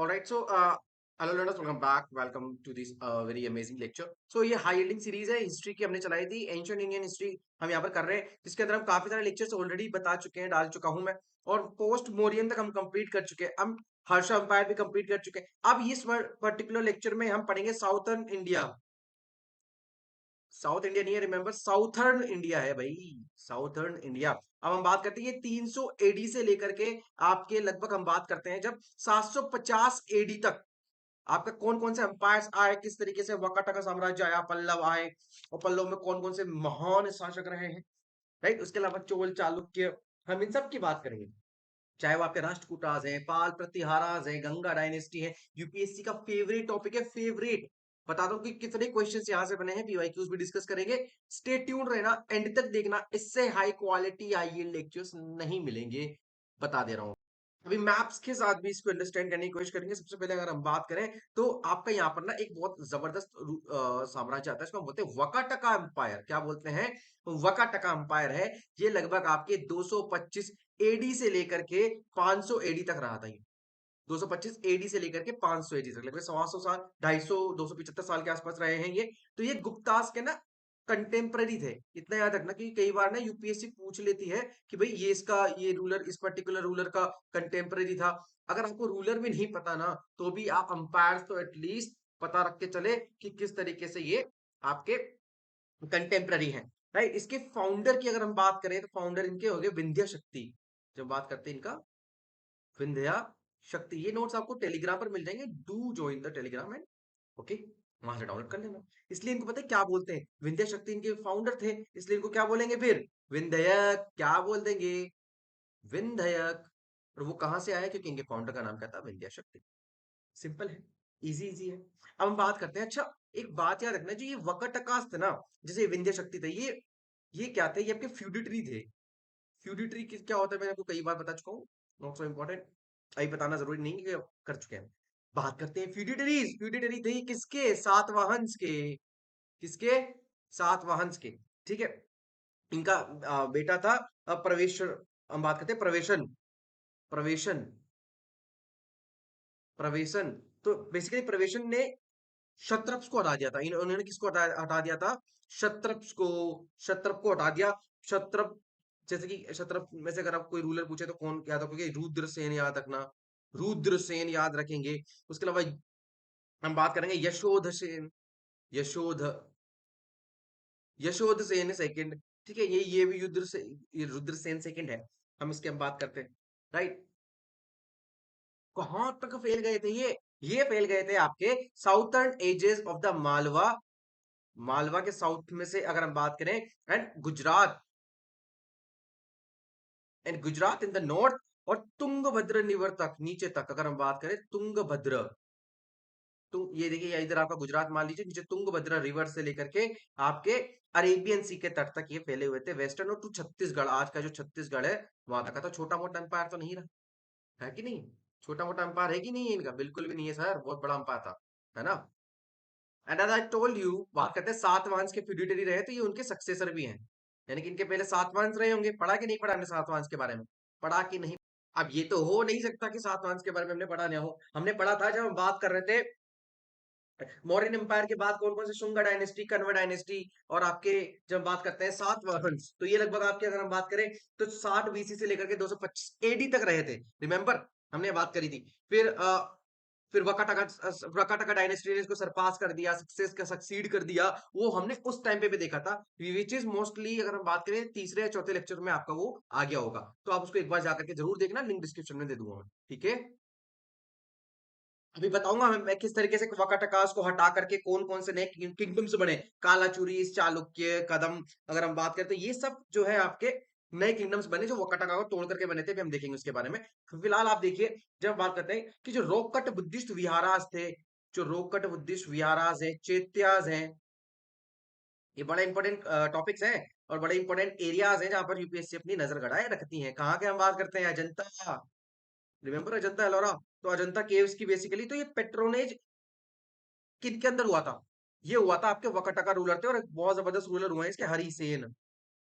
Alright, so hello learners, welcome back. Welcome to this very amazing lecture. So ये high yielding series है history की, हमने चलाई थी एंशिएंट इंडियन हिस्ट्री हम यहाँ पर कर रहे हैं, जिसके अंदर हम काफी सारे लेक्चर्स ऑलरेडी बता चुके हैं, डाल चुका हूं मैं। और पोस्ट मोरियन तक हम कंप्लीट कर चुके हैं, हम हर्षा एम्पायर भी कंप्लीट कर चुके हैं। अब इस पर्टिकुलर लेक्चर में हम पढ़ेंगे साउथर्न इंडिया। साउथ इंडिया नहीं है, रिमेंबर साउथर्न इंडिया है भाई, साउथर्न इंडिया। अब हम बात करते हैं ये 300 एडी से लेकर के आपके लगभग हम बात करते हैं जब 750 एडी तक आपका कौन कौन से अंपायर्स आए, किस तरीके से वकाटा का साम्राज्य आया, पल्लव आए, और पल्लव में कौन कौन से महान शासक रहे हैं, राइट। उसके अलावा चोल चालुक्य, हम इन सब की बात करेंगे। चाहे वो आपके राष्ट्रकूटाज हैं, पाल प्रतिहाराज हैं, गंगा डायनेस्टी है। यूपीएससी का फेवरेट टॉपिक है, फेवरेट। बता दो कि कितने क्वेश्चंस यहां से बने हैं, पीवाईक्यूज भी डिस्कस करेंगे। स्टे ट्यून रहना, एंड तक देखना, इससे हाई क्वालिटी आईएल लेक्चर्स नहीं मिलेंगे, बता दे रहा हूं। अभी मैप्स के साथ भी इसको अंडरस्टैंड करने की कोशिश करेंगे। सबसे पहले अगर हम बात करें तो आपका यहाँ पर ना एक बहुत जबरदस्त साम्राज्य आता है, इसको हम बोलते हैं वकाटका एम्पायर। क्या बोलते हैं? वकाटका एम्पायर है। ये लगभग आपके 225 एडी से लेकर के 500 एडी तक रहा था। ये 225 एडी से लेकर के 500 एडी तक, लगभग 100 साल, 250 275 साल के आसपास रहे हैं ये। तो ये गुप्तास के ना कंटेम्पररी थे। इतना याद रखना कि कई बार ना यूपीएससी पूछ लेती है कि भाई ये इसका, ये रूलर, इस पर्टिकुलर रूलर का कंटेम्पररी था। अगर आपको रूलर भी नहीं पता ना, तो भी आप अंपायर तो एटलीस्ट पता रख के चले कि किस तरीके से ये आपके कंटेम्पररी हैं, राइट। इसके फाउंडर की अगर हम बात करें तो फाउंडर इनके हो गए विंध्या शक्ति। जब बात करते हैं इनका, विंध्या शक्ति, ये नोट्स आपको टेलीग्राम पर मिल जाएंगे। Do join the Telegram and okay, वहां से डाउनलोड कर लेना। इसलिए इनको पता है क्या बोलते हैं, विंध्या शक्ति इनके फाउंडर थे, इसलिए इनको क्या बोलेंगे फिर? विंध्यक। क्या बोल देंगे? विंध्यक। और वो कहां से आया? क्योंकि इनके फाउंडर का नाम क्या था? विंध्या शक्ति। सिंपल है, इजी इजी है। अब हम बात करते हैं। अच्छा, एक बात याद रखना, जो ये वकटकास थे ना, जैसे विंध्या शक्ति थे, ये क्या थे? ये आपके फ्यूडिटरी थे। फ्यूडिटरी क्या होता है मैंने आपको कई बार बता चुका हूँ, नॉट सो इम्पोर्टेंट, अभी बताना जरूरी नहीं है, कर चुके हैं। बात करते हैं फ्यूडिटरीज। फ्यूडिटरी थे किसके? सातवाहंस के। किसके? सातवाहंस के, ठीक है। इनका बेटा था प्रवेश, हम बात करते हैं प्रवेशन। प्रवेशन, प्रवेशन। तो बेसिकली प्रवेशन ने क्षत्रप्स को हटा दिया था। उन्होंने किसको हटा दिया था? क्षत्रप्स को। क्षत्रप को हटा दिया। क्षत्रप, जैसे कि क्षत्रप में से अगर आप कोई रूलर पूछे तो कौन याद रखोगे? रुद्रसेन याद रखना, रुद्रसेन याद रखेंगे। उसके अलावा हम बात करेंगे यशोधसेन, यशोध, यशोधसेन सेकंड, ठीक है। ये भी युद्ध से, ये रुद्रसेन सेकंड है। हम बात करते हैं, राइट। कहां तक फेल गए थे ये फेल गए थे आपके southern edges of the Malwa. Malwa के साउथ में से अगर हम बात करें, and Gujarat, and Gujarat in the north, और तुंगभद्र रिवर तक, नीचे तक अगर हम बात करें, तुंगभद्र। तुंग, ये देखिए इधर आपका गुजरात मान लीजिए, नीचे तुंगभद्र रिवर से लेकर के आपके अरेबियन सी के तट तक ये फैले हुए थे। वेस्टर्न और टू छत्तीसगढ़, आज का जो छत्तीसगढ़ है वहां तक का। तो छोटा मोटा एम्पायर तो नहीं रहा है कि नहीं? छोटा मोटा एम्पायर है कि नहीं है इनका? बिल्कुल भी नहीं है सर, बहुत बड़ा एम्पायर था, है ना। And as I told you, बात करते हैं सातवाहंस के फ्यूडिटरी रहे, तो ये उनके सक्सेसर भी हैं। यानी कि इनके पहले सातवाहंस रहे होंगे। पढ़ा कि नहीं पढ़ा हमने सातवाहंस के बारे में? पढ़ा कि नहीं? अब ये तो हो नहीं सकता कि सातवाहंस के बारे में हमने पढ़ा नहीं हो। हमने पढ़ा था जब हम बात कर रहे थे मौर्यन एम्पायर के बाद कौन कौन से, शुंग डायनेस्टी, कन्व डायनेस्टी, और आपके जब बात करते हैं सातवाहंस, तो ये लगभग आपके अगर हम बात करें तो 60 बीसी से लेकर के 225 एडी तक रहे थे। रिमेंबर, हमने बात करी थी। फिर वकाटका, वकाटका डायनेस्टी ने इसको सरपास कर दिया, सक्सेस का सक्सीड कर दिया। वो हमने उस टाइम पे भी देखा था, विच इज मोस्टली अगर हम बात करें तीसरे या चौथे लेक्चर में आपका वो आ गया होगा। तो आप उसको एक बार जाकर के जरूर देखना, लिंक डिस्क्रिप्शन में दे दूंगा मैं, ठीक है। अभी बताऊंगा मैं किस तरीके से वकाटकास को हटा करके कौन कौन से नए किंगडम्स बने। कालाचुरी, चालुक्य, कदम, अगर हम बात करते हैं, ये सब जो है आपके नए किंगडम्स बने जो वकाटका को तोड़ करके बने थे। अभी हम देखेंगे उसके बारे में। फिलहाल आप देखिए, जब बात करते हैं कि जो रोककट बुद्धिस्ट विहारास थे, जो रोककट बुद्धिस्ट विहारास है, चैत्यास हैं, ये बड़े इंपॉर्टेंट टॉपिक्स हैं और बड़े इंपॉर्टेंट एरियाज हैं जहां पर यूपीएससी अपनी नजर गड़ाए रखती है। कहाँ के हम बात करते हैं? अजंता, रिमेंबर अजंता एलोरा। तो अजंता केव्स की बेसिकली, तो ये पेट्रोनेज किनके अंदर हुआ था? ये हुआ था आपके वकटका रूलर थे, और एक बहुत जबरदस्त रूलर हुए हैं इसके, हरिसेन।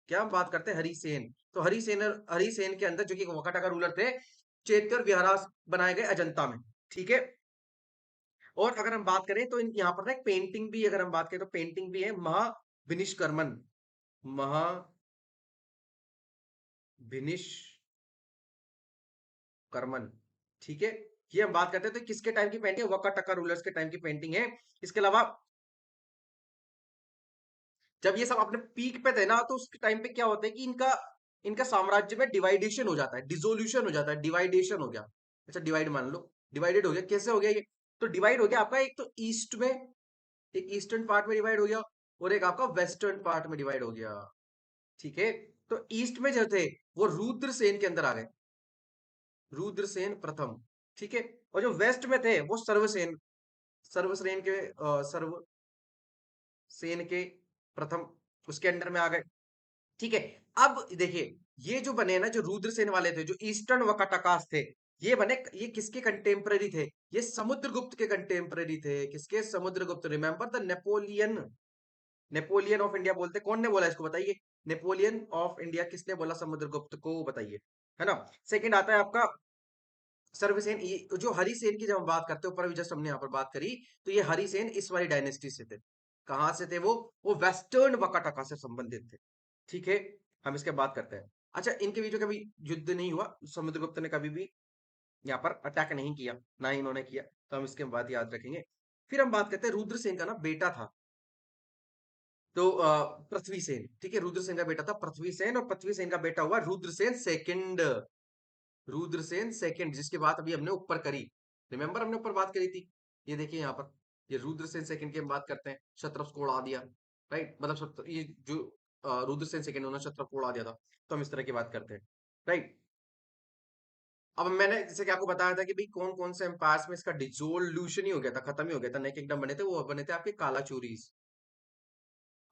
क्या हम बात करते हैं? हरिसेन। तो हरिसेन, हरिसेन के अंदर जो कि वकटका रूलर थे, चेत्यर विहारास बनाए गए अजंता में। ठीक है। और अगर हम बात करें तो यहाँ पर ना एक पेंटिंग भी, अगर हम बात करें तो पेंटिंग भी है, महाविनिष्कर्मन, महाविनिष्कर्मन, ठीक है। ये हम बात करते हैं तो किसके टाइम की पेंटिंग, वक्का टक्का रूलर्स के टाइम की पेंटिंग है। इसके अलावा जब ये सब अपने पीक पे थे ना, तो उस टाइम पे क्या होता है कि इनका इनका साम्राज्य में डिवाइडेशन हो जाता है, डिसोल्यूशन हो जाता है, डिवाइडेशन हो गया। अच्छा, डिवाइड मान लो, डिवाइडेड हो गया, कैसे हो गया ये? तो डिवाइड हो गया आपका, एक तो ईस्ट में, एक ईस्टर्न पार्ट में डिवाइड हो गया, और एक आपका वेस्टर्न पार्ट में डिवाइड हो गया, ठीक है। तो ईस्ट में जो थे वो रुद्रसेन के अंदर आ गए, रुद्रसेन प्रथम, ठीक है। और जो वेस्ट में थे वो सर्वसेन, सर्वसेन के सर्वसेन के प्रथम, उसके अंडर में आ गए, ठीक है। अब देखिए, ये जो बने ना, जो रुद्रसेन वाले थे, जो ईस्टर्न वकाटकास थे, ये बने, ये किसके कंटेम्पररी थे? ये समुद्रगुप्त के कंटेम्पररी थे। किसके? Samudragupta. Remember the Napoleon, Napoleon of India बोलते, कौन ने बोला इसको बताइए? नेपोलियन ऑफ इंडिया किसने बोला समुद्रगुप्त को, बताइए, है ना। सेकंड आता है आपका सर्वसेन। ये जो हरिसेन की जब हम बात करते हैं, ऊपर भी जस्ट हमने यहाँ पर बात करी, तो ये हरिसेन इस वाली डायनेस्टी से थे। कहां से थे वो वेस्टर्न वकाटका से संबंधित थे, ठीक है। हम इसके बात करते हैं। अच्छा, इनके बीच में कभी युद्ध नहीं हुआ, समुद्रगुप्त ने कभी भी यहाँ पर अटैक नहीं किया, ना ही इन्होंने किया, तो हम इसके बात याद रखेंगे। फिर हम बात करते हैं, रुद्रसेन का ना बेटा था, तो पृथ्वीसेन, ठीक है। रुद्रसेन का बेटा था पृथ्वीसेन, और पृथ्वीसेन का बेटा हुआ रुद्रसेन सेकंड, रुद्रसेन सेकंड, जिसकी बात अभी हमने ऊपर करी, रिमेंबर हमने ऊपर बात करी थी। ये देखिए यहाँ पर, ये रुद्रसेन सेकंड की हम बात करते हैं, शत्रप्स को उड़ा दिया, राइट, मतलब ये जो रुद्रसेन सेकंड, उन्होंने शत्रप को उड़ा दिया था, तो हम इस तरह की बात करते हैं, राइट। अब मैंने जैसे कि आपको बताया था कि भाई कौन कौन से एम्पायर्स में इसका डिसोल्यूशन ही हो गया था, खत्म ही हो गया था, नए किंगडम बने थे, वो बने थे आपके कालाचूरीज,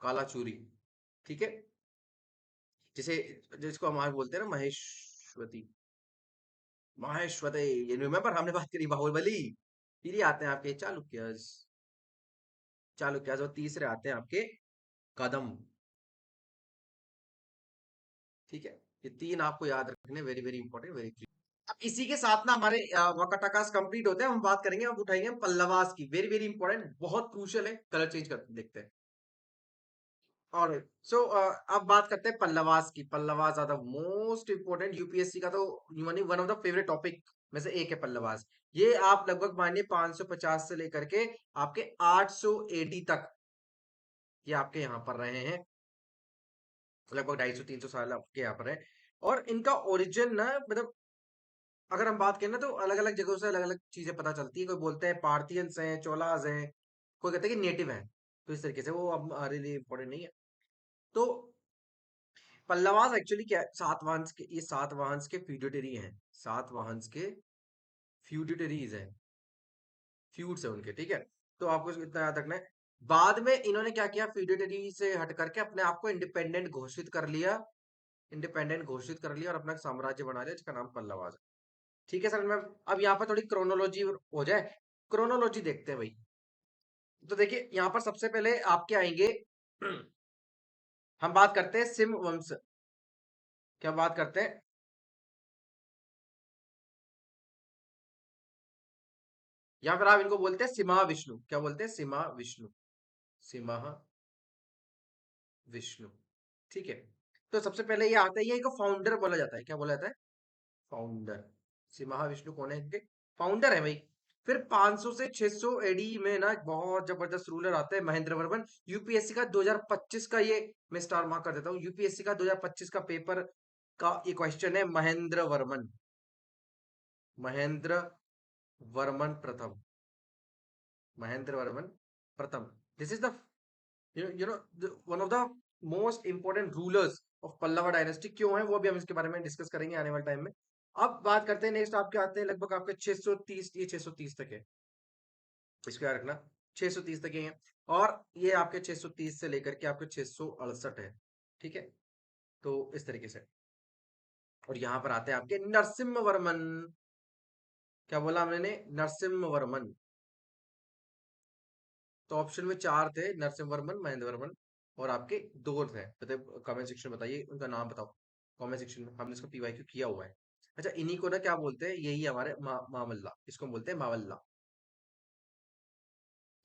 कालाचूरी, ठीक है। जिसे, जिसको हम आज बोलते हैं ना महेश्वती, माहेश्वरी, ये रिमेंबर हमने बात करी बाहुबली। फिर ये आते हैं आपके चालुक्यस, चालुक्यस, और तीसरे आते हैं आपके कदम, ठीक है। ये तीन आपको याद रखने, वेरी वेरी इंपॉर्टेंट, वेरी। अब इसी के साथ ना हमारे वकाटकास कंप्लीट होते हैं, हम बात करेंगे, अब उठाएंगे हम पल्लवास की, वेरी वेरी इंपॉर्टेंट, बहुत क्रूशियल है। कलर चेंज करते देखते हैं। और सो अब बात करते हैं पल्लवास की। Pallavas are the most important, UPSC का तो one of the favourite topic में से एक है पल्लवास। ये आप लगभग मानिए 550 से लेकर के आपके 800 एडी तक ये आपके यहाँ पर रहे हैं, लगभग 250-300 साल आपके यहाँ पर है। और इनका ओरिजिन ना, मतलब अगर हम बात करें ना, तो अलग अलग जगहों से अलग अलग चीजें पता चलती है। कोई बोलते हैं पार्थियंस हैं, चोलाज हैं, कोई कहते हैं कि नेटिव है, तो इस तरीके से वो अब हमारे लिए इंपॉर्टेंट नहीं है। तो पल्लवास एक्चुअली क्या है, सातवाहन के, ये सातवाहन के फ्यूडिटरी हैं, सातवाहन के फ्यूडिटरीज हैं, फ्यूड्स है उनके, ठीक है। तो आपको इतना याद रखना है। बाद में इन्होंने क्या किया, फ्यूडिटरी से हट करके अपने आप को इंडिपेंडेंट घोषित कर लिया, इंडिपेंडेंट घोषित कर लिया, और अपना साम्राज्य बना लिया, जिसका नाम पल्लवास है, ठीक है सर। मैं अब यहाँ पर थोड़ी क्रोनोलॉजी हो जाए, क्रोनोलॉजी देखते हैं भाई। तो देखिए यहाँ पर सबसे पहले आपके आएंगे हम बात करते हैं सिम वंश, क्या बात करते हैं, या फिर आप इनको बोलते हैं सिमा विष्णु, क्या बोलते हैं, सिमा विष्णु, सिमा विष्णु, ठीक है। तो सबसे पहले ये आता है, ये एक फाउंडर बोला जाता है, क्या बोला जाता है, फाउंडर। श्री महाविष्णु कौन है इनके? फाउंडर है भाई। फिर 500 से 600 एडी में ना एक बहुत जबरदस्त रूलर आता है, महेंद्र वर्मन। यूपीएससी का 2025 का, ये मैं स्टार मार्क कर देता हूँ, यूपीएससी का 2025 का पेपर का ये क्वेश्चन है, महेंद्र वर्मन, महेंद्र वर्मन प्रथम, महेंद्र वर्मन प्रथम। This is the, you know, one of the most important rulers of Pallava dynasty. क्यों है वो भी हम इसके बारे में डिस्कस करेंगे आने वाले टाइम में। अब बात करते हैं नेक्स्ट, आपके आते हैं लगभग आपके 630, ये 630 तक है, इसको याद रखना, 630 तक ही है। और ये आपके 630 से लेकर के आपके 668 है, ठीक है। तो इस तरीके से, और यहाँ पर आते हैं आपके नरसिम्हा वर्मन, क्या बोला मैंने, नरसिम्हा वर्मन। तो ऑप्शन में चार थे, नरसिम्हा वर्मन, महेंद्र वर्मन, और आपके दो थे, बताइए कमेंट सेक्शन में, बताइए उनका नाम बताओ कमेंट सेक्शन में, हमने इसको पीवाईक्यू किया हुआ है। अच्छा, इन्हीं को ना क्या बोलते हैं, यही हमारे मामल्ला, इसको हम बोलते हैं मावल्ला,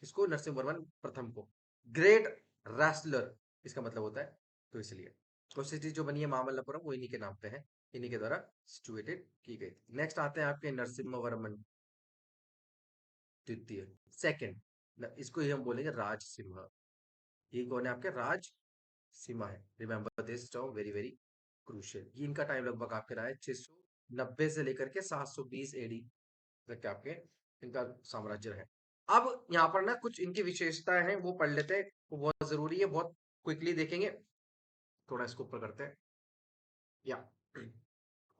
इसको नरसिंहवर्मन प्रथम को। ग्रेट रैसलर इसका मतलब होता है, तो इसलिए तो सिटी जो बनी है मामल्लापुरम वो इन्हीं के नाम पे है, इन्हीं के द्वारा सिचुएटेड की गई थी। नेक्स्ट आते हैं आपके नरसिम्हावर्मन द्वितीय, सेकंड, इसको ही हम बोलेंगे राज सिम्हा। ये कौन है आपके, राज सिम्हा है। Remember this term, very very crucial. ये इनका टाइम लगभग आपके रहा है 690 से लेकर के 720 एडी तक के आपके इनका साम्राज्य है। अब यहाँ पर ना कुछ इनकी विशेषताएं हैं वो पढ़ लेते हैं, वो बहुत जरूरी है, बहुत क्विकली देखेंगे, थोड़ा इसको ऊपर करते हैं या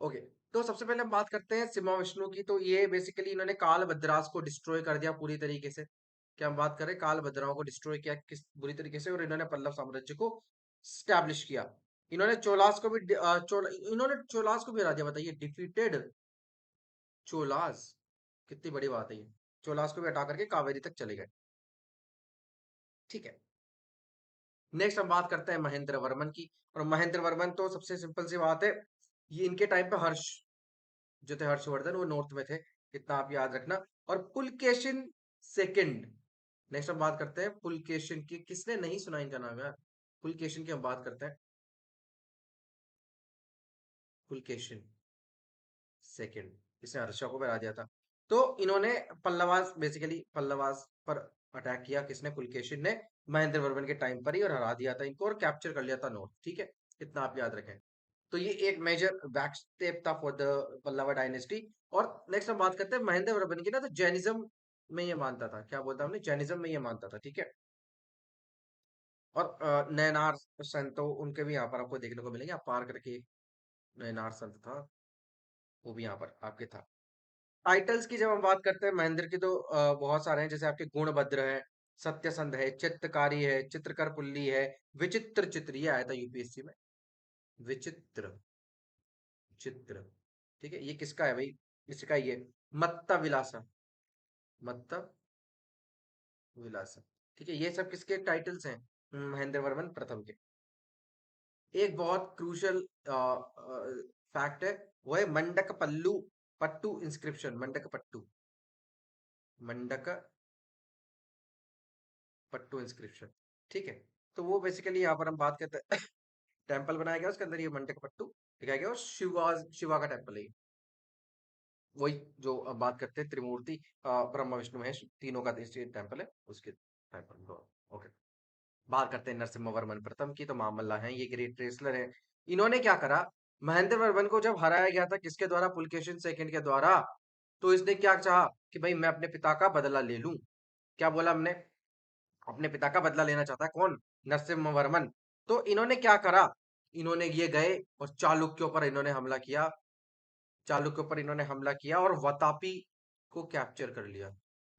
ओके। तो सबसे पहले हम बात करते हैं सिम्हा विष्णु की। तो ये बेसिकली इन्होंने काल भद्रास को डिस्ट्रॉय कर दिया पूरी तरीके से। क्या हम बात करें, काल भद्राओं को डिस्ट्रॉय किया किस बुरी तरीके से, और इन्होंने पल्लव साम्राज्य को स्टैब्लिश किया। इन्होंने चोलास को भी इन्होंने चोलास को भी हरा दिया, बताइए, डिफीटेड चोलास, कितनी बड़ी बात है ये। चोलास को भी हटा करके कावेरी तक चले गए, ठीक है। नेक्स्ट हम बात करते हैं महेंद्र वर्मन की। और महेंद्र वर्मन तो सबसे सिंपल सी बात है, ये इनके टाइम पे हर्ष जो थे, हर्षवर्धन, वो नॉर्थ में थे, इतना आप याद रखना। और पुलकेशिन सेकंड, नेक्स्ट हम बात करते हैं पुलकेशिन की। किसने नहीं सुना इनका नाम यार, पुलकेशिन की हम बात करते हैं। पुलकेशिन सेकंड, इसने हर्षा को हरा दिया था। तो इन्होंने पल्लवास, बेसिकली पल्लवास पर अटैक किया, किसने, पुलकेशिन ने, महेंद्र वर्मन के टाइम पर ही, और हरा दिया था इनको और कैप्चर कर लिया था नॉर्थ, ठीक है। इतना आप याद रखें। तो ये एक मेजर बैक स्टेप था फॉर द पल्लवा डायनेस्टी। और नेक्स्ट हम बात करते हैं महेंद्र वर्मन की ना, तो जैनिज्म में ये मानता था, क्या बोलता हमने, जैनिज्म में ये मानता था, ठीक है। और नयनार संत, तो उनके भी यहाँ पर आपको देखने को मिलेंगे, आप पार करके एक नयनार संत था, वो भी यहाँ पर आपके था। टाइटल्स की जब हम बात करते हैं महेंद्र की, तो बहुत सारे हैं, जैसे आपके गुणभद्र है, सत्यसंध है, चित्रकारी है, चित्रकर पुल्ली है, विचित्र चित्र, ये आया था यूपीएससी में, विचित्र चित्र, ठीक है। ये किसका है भाई, इसका ये मत्ता विलासा, मत्ता विलासा, ठीक है। ये सब किसके टाइटल्स हैं, महेंद्र वर्मन प्रथम के। एक बहुत क्रूशियल फैक्ट है, वो है मंडक पल्लू पट्टू इंस्क्रिप्शन, मंडक पट्टू, मंडक पट्टू इंस्क्रिप्शन, ठीक है। तो वो बेसिकली यहाँ पर हम बात करते हैं टेम्पल बनाया गया, उसके अंदर ये मंडक पट्टू दिखाया गया, और शिवा का टेम्पल है ये। वही जो अब बात करते हैं त्रिमूर्ति, ब्रह्मा विष्णु महेश तीनों का टेम्पल है, उसके टेम्पल। ओके, बात करते हैं नरसिम्हा वर्मन प्रथम की। तो मामल्ला है, ये ग्रेट रेसलर है। इन्होंने क्या करा, महेंद्र वर्मन को जब हराया गया था किसके द्वारा, पुलकेशिन सेकंड के द्वारा, तो इसने क्या चाहा कि भाई मैं अपने पिता का बदला ले लूं। क्या बोला हमने, अपने पिता का बदला लेना चाहता है कौन, नरसिम्हा वर्मन। तो इन्होंने क्या करा, इन्होंने ये गए और चालुक्यों पर इन्होंने हमला किया, चालुक्यों पर इन्होंने हमला किया और वतापी को कैप्चर कर लिया।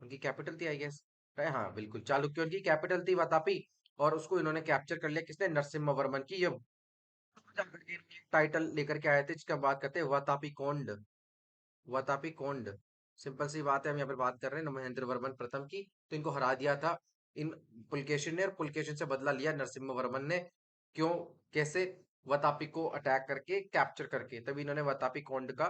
उनकी कैपिटल थी आई गेस, हाँ बिल्कुल, चालुक्यों की कैपिटल थी वतापी, और उसको इन्होंने कैप्चर कर लिया, किसने, नरसिम्हा वर्मन की। ये टाइटल लेकर के आए थे जिसका बात करते हैं वतापी कोंड, वतापी कोंड। सिंपल सी बात है, हम यहाँ पर बात कर रहे हैं महेंद्र वर्मन प्रथम की। तो इनको हरा दिया था इन पुलकेशिन ने, और पुलकेशिन से बदला लिया नरसिम्हा वर्मन ने। क्यों, कैसे, वतापी को अटैक करके, कैप्चर करके, तभी इन्होंने वतापी कोंड का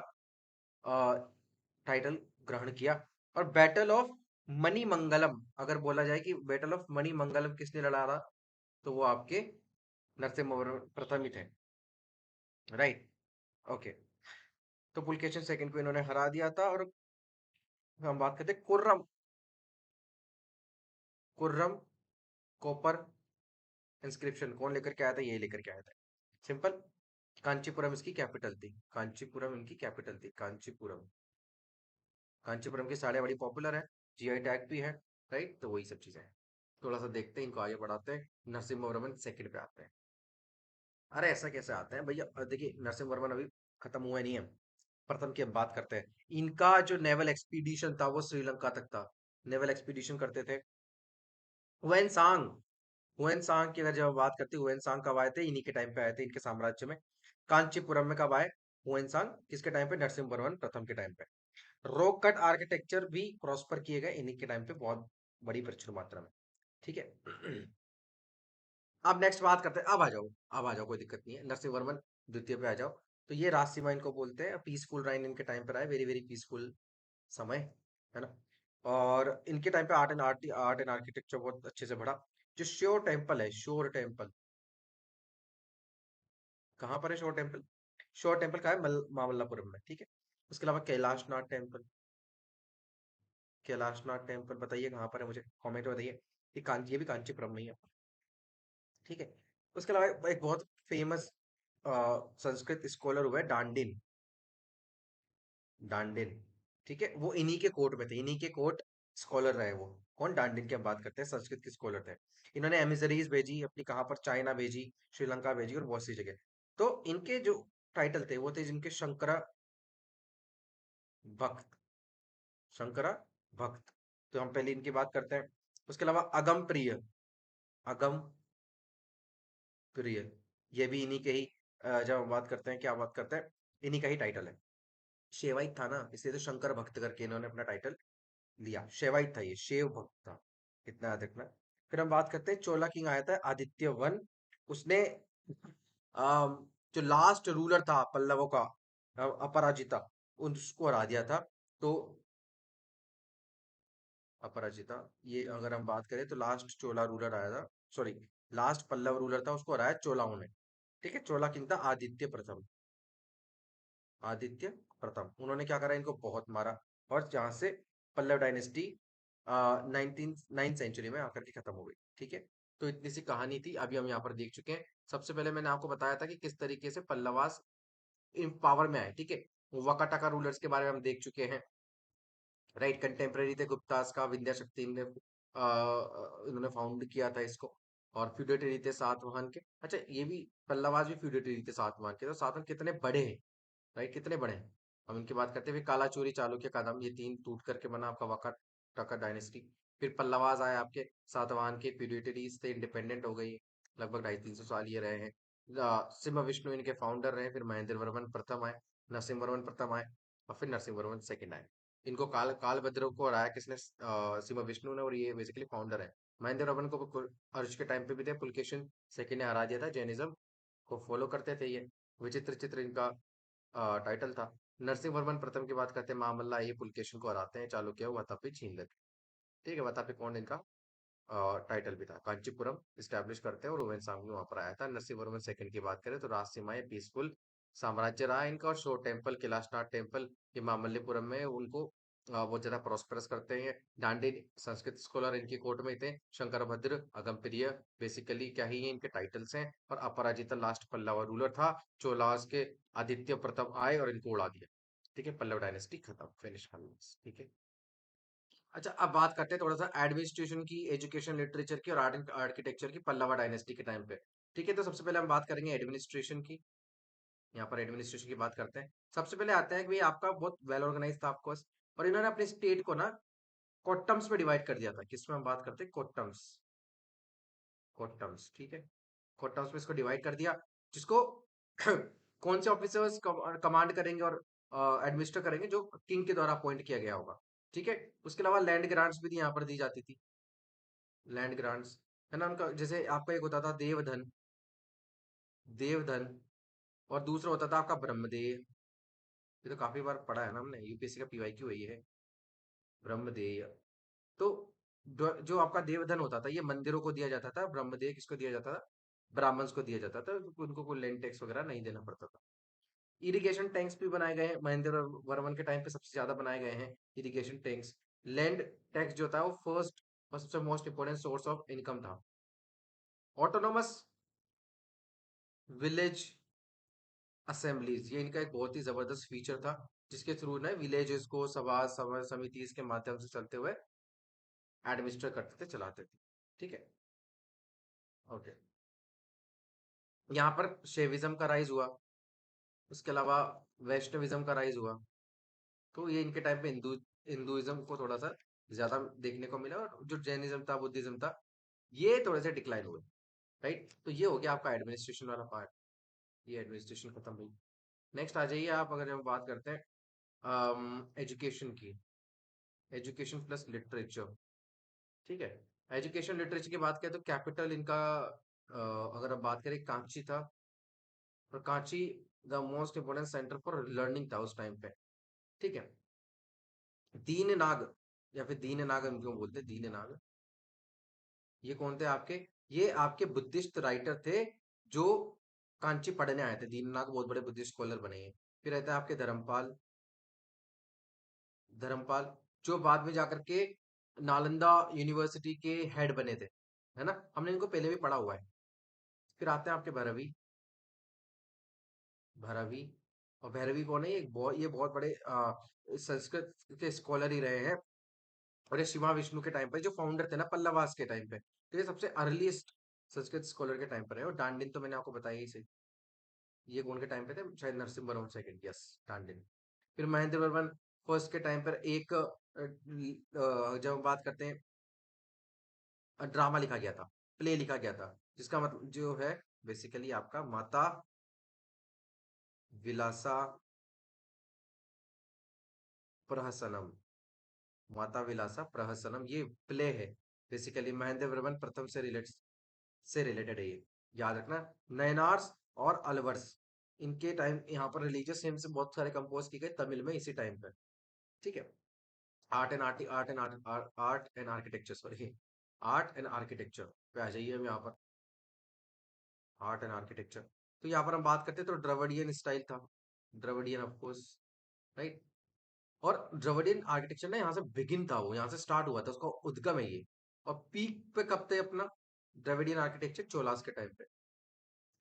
टाइटल ग्रहण किया। और बैटल ऑफ मणिमंगलम, अगर बोला जाए कि बैटल ऑफ मणिमंगलम किसने लड़ा था, तो वो आपके नरसिम्हा प्रथम ही थे, राइट। ओके, तो पुलकेशिन सेकंड को इन्होंने हरा दिया था। और हम बात करते हैं कुर्रम, कुर्रम कॉपर इंस्क्रिप्शन कौन लेकर के आया था, ये लेकर के आया था, सिंपल, कांचीपुरम इसकी कैपिटल थी, कांचीपुरम इनकी कैपिटल थी, कांचीपुरम। कांचीपुरम की साड़ियाँ बड़ी पॉपुलर है, जीआई टैग भी है, राइट। तो वही सब चीजें हैं। थोड़ा सा देखते हैं, इनको आगे बढ़ाते हैं। नरसिम्हा वर्मन सेकंड पे आते हैं। अरे ऐसा कैसे आते हैं भैया, देखिए नरसिम्हा वर्मन अभी खत्म हुआ नहीं है, प्रथम की हम बात करते हैं। इनका जो नेवल एक्सपीडिशन था वो श्रीलंका तक था, नेवल एक्सपीडिशन करते थे। हुएन सांग, हुएन सांग की अगर जब हम बात करते हैं, हुएन सांग कब आए थे, इन्हीं के टाइम पे आए थे, इनके साम्राज्य में। कांचीपुरम में कब आए हुएन सांग, किसके टाइम पे, नरसिम्हा वर्मन प्रथम के टाइम पे। रॉक कट आर्किटेक्चर भी प्रॉस्पर किए गए इन्हीं के टाइम पे, बहुत बड़ी प्रचुर मात्रा में, ठीक है। अब नेक्स्ट बात करते हैं, अब आ जाओ, अब आ जाओ, कोई दिक्कत नहीं है, नरसिंह वर्मन द्वितीय पे आ जाओ। तो ये राजसीमा इनको बोलते हैं, पीसफुल राइन इनके टाइम पर आए, वेरी वेरी पीसफुल समय, है ना। और इनके टाइम पे आर्ट एंड आर्किटेक्चर बहुत अच्छे से बढ़ा। जो श्योर टेम्पल है, श्योर टेम्पल कहाँ पर है? श्योर टेम्पल, श्योर टेम्पल का है मामल्लापुरम में, ठीक है। उसके अलावा कैलाशनाथ टेम्पल, कैलाशनाथ टेम्पल बताइए कहाँ पर है, मुझे कमेंट में बताइए। ये कांची, ये भी कांचीपुरम में ही है, ठीक है। उसके अलावा एक बहुत फेमस संस्कृत स्कॉलर हुआ है डांडिन, डांडिन, ठीक है। वो इन्हीं के कोर्ट में थे, इन्हीं के कोर्ट स्कॉलर रहे वो। कौन? डांडिन की हम बात करते हैं, संस्कृत के स्कॉलर थे। इन्होंने एमिजरीज भेजी अपनी, कहाँ पर? चाइना भेजी, श्रीलंका भेजी और बहुत सी जगह। तो इनके जो टाइटल थे वो थे जिनके शंकरा भक्त, शंकरा भक्त। तो हम पहले इनकी बात करते हैं। उसके अलावा अगम प्रिय, अगम प्रिय, ये भी इन्हीं के ही जब हम बात करते हैं, क्या बात करते हैं, इन्हीं का ही टाइटल है। शेवाइत था ना, इसलिए तो शंकर भक्त करके इन्होंने अपना टाइटल लिया। शेवाइत था, ये शेव भक्त था, इतना याद रखना। फिर हम बात करते हैं, चोला किंग आया था आदित्य वन। उसने जो लास्ट रूलर था पल्लवों का, अपराजिता, उसको हरा दिया था। तो अपराजिता, ये अगर हम बात करें तो लास्ट चोला रूलर आया था, सॉरी, लास्ट पल्लव रूलर था, उसको हराया चोलाओं ने, ठीक है। चोला किंग था आदित्य प्रथम, आदित्य प्रथम। उन्होंने क्या करा, इनको बहुत मारा, और जहां से पल्लव डायनेस्टी 9th सेंचुरी में आकर के खत्म हो गई, ठीक है। तो इतनी सी कहानी थी, अभी हम यहाँ पर देख चुके हैं। सबसे पहले मैंने आपको बताया था कि किस तरीके से पल्लवास इन पावर में आए, ठीक है। वकाटाका रूलर्स के बारे में हम देख चुके हैं, राइट। कंटेम्प्रेरी थे गुप्तास का, विंध्या शक्ति ने इन्होंने फाउंड किया था इसको। और फ्यूडेटरी थे सातवाहन के। अच्छा, ये भी पल्लवास भी फ्यूडेटरी थे सातवाहन के। तो सातवाहन कितने बड़े हैं, राइट, कितने बड़े हैं, हम इनकी बात करते हैं। फिर कालाचूरी, चालुक्य, कदम, ये तीन टूट करके बना आपका वाकाटका डायनेस्टी। फिर पल्लवास आए आपके, सातवाहन के फ्यूडेटरीज थे, इंडिपेंडेंट हो गई, लगभग 250-300 साल ये रहे हैं। सिम्हा विष्णु इनके फाउंडर रहे। फिर महेंद्र वर्मन प्रथम आए, नरसिंह वर्मन प्रथम आए, और फिर नरसिंह वर्मन सेकंड आए। इनको काल भद्र को हराया किसने? सिम्हा विष्णु ने, और ये बेसिकली फाउंडर है। महेंद्र वर्मन को अर्ज के टाइम पे भी थे, पुलकेशिन सेकंड ने हरा दिया था। जैनिज्म को फॉलो करते थे ये। विचित्र चित्र इनका टाइटल था। नरसिंह वर्मन प्रथम की बात करते हैं, महामल्ला ये पुलकेशिन को हराते हैं, चालुक्य वतापी छीन लेते हैं, ठीक है। वतापी कौन? इनका टाइटल भी था। कांचीपुरम स्टैब्लिश करते हैं, और ओवेन सांग वहां पर आया था। नरसिंह वर्मन सेकंड की बात करें तो राजसीमाएं पीसफुल साम्राज्य रहा इनका। और शो टेम्पल, कैलाशनाथ टेम्पल, ये मामल्लपुरम में उनको बहुत ज्यादा प्रॉस्पेरस करते हैं। डांडी संस्कृत स्कॉलर इनकी कोर्ट में थे। शंकर भद्र, अगमप्रिय, बेसिकली क्या ही ये इनके टाइटल्स हैं। और अपराजिता लास्ट पल्लवा रूलर था। चोलास के आदित्य प्रथम आए और इनको उड़ा दिया, ठीक है। पल्लव डायनेस्टी खत्म, फिनिश, ठीक है। अच्छा, अब बात करते हैं थोड़ा सा एडमिनिस्ट्रेशन की, एजुकेशन, लिटरेचर की, और आर्ट एंड आर्किटेक्चर की, पल्लवा डायनेस्टी के टाइम पे, ठीक है। तो सबसे पहले हम बात करेंगे एडमिनिस्ट्रेशन की। यहाँ पर एडमिनिस्ट्रेशन की बात करते हैं। सबसे पहले आता है कि भाई आपका बहुत वेल ऑर्गेनाइज था आपको, और इन्होंने अपने स्टेट को ना कोट्टम्स में डिवाइड कर दिया था। किसमें हम बात करते हैं? कोट्टम्स, कोट्टम्स, ठीक है। कोट्टम्स में इसको डिवाइड कर दिया, जिसको कौन से ऑफिसर्स कमांड करेंगे और एडमिनिस्टर करेंगे, जो किंग के द्वारा अपॉइंट किया गया होगा, ठीक है। उसके अलावा लैंड ग्रांट्स भी यहाँ पर दी जाती थी, लैंड ग्रांट्स, है ना। उनका जैसे आपका एक होता था देवधन, देवधन, और दूसरा होता था आपका ब्रह्मदेय। ये तो काफी बार पढ़ा है ना हमने, यूपीएससी का पीवाईक्यू है ये, ब्रह्मदेय। तो जो आपका देवधन होता था, ये मंदिरों को दिया जाता था। ब्रह्मदेय किसको दिया जाता था? ब्राह्मण्स को दिया जाता था, उनको कोई लैंड टैक्स वगैरह नहीं देना पड़ता था। इरिगेशन टैंक्स भी बनाए गए हैं, महेंद्र वर्मन के टाइम पे सबसे ज्यादा बनाए गए हैं इरिगेशन टैंक्स। लैंड टैक्स जो था वो फर्स्ट और सबसे most important source of income था। ऑटोनोमस विलेज असेंबलीज, ये इनका एक बहुत ही जबरदस्त फीचर था, जिसके थ्रू ना विलेजेस को सभा सभा समिति के माध्यम से चलते हुए एडमिनिस्टर करते थे, चलाते थे, ठीक है। ओके, यहाँ पर शैविज्म का राइज हुआ। उसके अलावा वैष्णविज्म का राइज हुआ। तो ये इनके टाइम पे हिंदुइज्म को थोड़ा सा ज्यादा देखने को मिला, और जो जैनिज्म था, बुद्धिज्म था, ये थोड़े से डिक्लाइन हुए, राइट। तो ये हो गया आपका एडमिनिस्ट्रेशन वाला पार्ट, ये एडमिनिस्ट्रेशन खत्म हुई। नेक्स्ट आ जाइए आप, अगर हम बात करते हैं एजुकेशन की, एजुकेशन प्लस लिटरेचर, ठीक है। एजुकेशन लिटरेचर की बात करें तो कैपिटल इनका अगर हम बात करें कांची था, और Kanchi the most important centre for learning था उस टाइम पे। ठीक है। दीन नाग, या फिर दीन नाग हम क्यों बोलते हैं, दीन नाग, ये कौन थे आपके, ये आपके बुद्धिस्ट राइटर थे जो कांची पढ़ने आए थे। दीन नाग बहुत बड़े बुद्धिस्ट स्कॉलर बने हैं। फिर रहता है आपके धर्मपाल, धर्मपाल जो बाद में जाकर के नालंदा यूनिवर्सिटी के हेड बने थे, है ना, हमने इनको पहले भी पढ़ा हुआ है। फिर आते हैं आपके भैरवी, भैरवी, और भैरवी कौन है, ये बहुत बड़े संस्कृत के स्कॉलर ही रहे हैं। और ये शिवा विष्णु के टाइम पे जो फाउंडर थे ना पल्लवास के टाइम पे, तो ये सबसे अर्लीस्ट संस्कृत स्कॉलर के टाइम पर है। और डांडिन तो मैंने आपको बताया ही से, ये कौन के टाइम पे थे, शायद नरसिम्हा वर्मन सेकंड, यस, डांडिन। फिर महेंद्र वर्मन फर्स्ट के टाइम पर एक जब हम बात करते हैं, ड्रामा लिखा गया था, प्ले लिखा गया था, जिसका मतलब जो है बेसिकली आपका माता विलासा प्रहसनम, माता विलासा प्रहसनम, ये प्ले है। बेसिकली महेंद्र वर्मन प्रथम से रिलेटेड है ये, याद रखना। नयनार्स और अलवर्स, इनके टाइम यहाँ पर रिलीजियस हिम्स बहुत सारे कंपोज किए गए तमिल में इसी टाइम पर। ठीक है। Art and architecture, sorry, art and architecture पे आ जाइए हम यहाँ पर। आर्ट एंड आर्किटेक्चर, तो यहाँ पर हम बात करते हैं तो द्रविडियन स्टाइल था, द्रविडियन ऑफ कोर्स, राइट। और द्रविडियन आर्किटेक्चर ना यहाँ से बिगिन था, वो यहाँ से स्टार्ट हुआ था, उसका उद्गम है ये। और पीक पे कब थे अपना द्रविडियन आर्किटेक्चर, चोलास के टाइम पे।